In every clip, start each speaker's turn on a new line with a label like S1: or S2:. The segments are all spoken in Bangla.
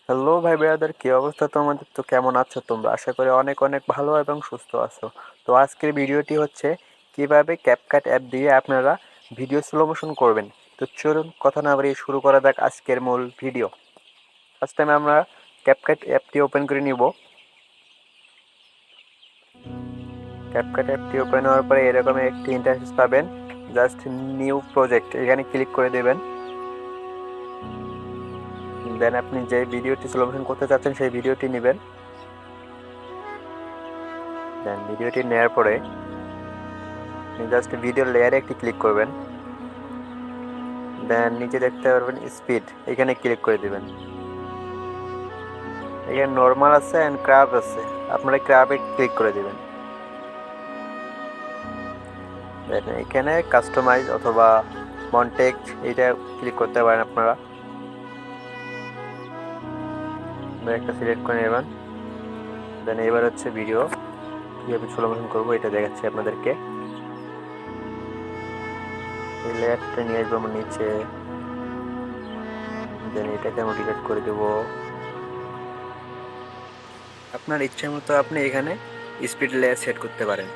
S1: হ্যালো ভাই ব্রাদার, কি অবস্থা তোমাদের? তো কেমন আছো তোমরা? আশা করি অনেক অনেক ভালো এবং সুস্থ আছো। তো আজকের ভিডিওটি হচ্ছে কিভাবে ক্যাপকাট অ্যাপ দিয়ে আপনারা ভিডিও স্লো মোশন করবেন। তো চলুন কথা না বাড়িয়ে শুরু করা যাক আজকের মূল ভিডিও। ফার্স্ট টাইম আমরা ক্যাপকাট অ্যাপটি ওপেন করে নিব। ক্যাপকাট অ্যাপটি ওপেন হওয়ার পরে এরকম একটি ইন্টারফেস পাবেন। জাস্ট নিউ প্রজেক্ট এখানে ক্লিক করে দেবেন। দেন আপনি যে ভিডিওটি স্লো মোশন করতে চাচ্ছেন সেই ভিডিওটি নেবেন। দেন ভিডিওটি নেওয়ার পরে জাস্ট ভিডিও লেয়ারে একটি ক্লিক করবেন। দেন নিচে দেখতে পারবেন স্পিড, এখানে ক্লিক করে দিবেন। এখানে নর্মাল আছে অ্যান্ড ক্রাব আছে, আপনারা ক্রাবে ক্লিক করে দিবেন। দেন এখানে কাস্টমাইজ অথবা মনটেক্সট এইটা ক্লিক করতে পারেন আপনারা। একটা সিলেক্ট করে নেবেন। দেন এবার হচ্ছে ভিডিও কীভাবে স্লো মোশন করবো এটা দেখাচ্ছি আপনাদেরকে। এই লেয়ারটা নিয়ে আসবো আমার নিচে। দেন এটাকে আমি ডিলিট করে দেবো। আপনার ইচ্ছা মতো আপনি এখানে স্পিড লেয়ার সেট করতে পারেন।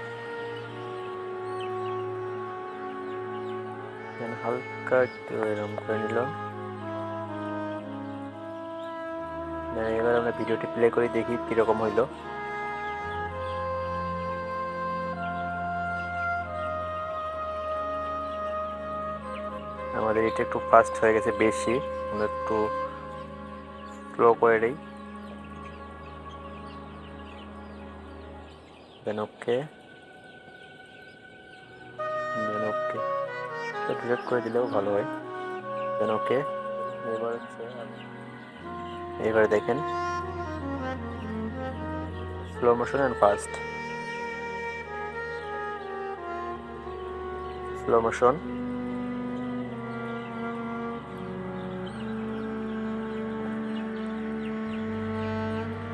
S1: হালকা একটু এরকম করে নিলাম। এবার আমরা ভিডিওটি প্লে করে দেখি কীরকম হইলো। আমাদের এটা একটু ফাস্ট হয়ে গেছে বেশি, আমরা একটু স্লো করে দিই। দেন ওকে, দেন ওকে ডিলিট করে দিলেও ভালো হয়। দেন ওকে। এবার দেখেন slow motion and fast. Slow motion,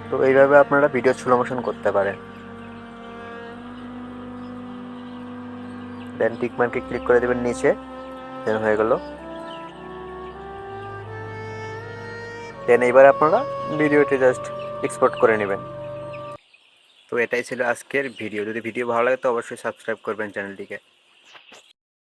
S1: তো এইভাবে আপনারা ভিডিও স্লো মোশন করতে পারেন। দেন টিকমার্কে ক্লিক করে দেবেন নিচে। দেন হয়ে গেল। দেন এবার আপনারা ভিডিওটি জাস্ট এক্সপোর্ট করে নেবেন। তো এটাই ছিল আজকের ভিডিও। যদি ভিডিও ভালো লাগে তো অবশ্যই সাবস্ক্রাইব করবেন চ্যানেলটিকে।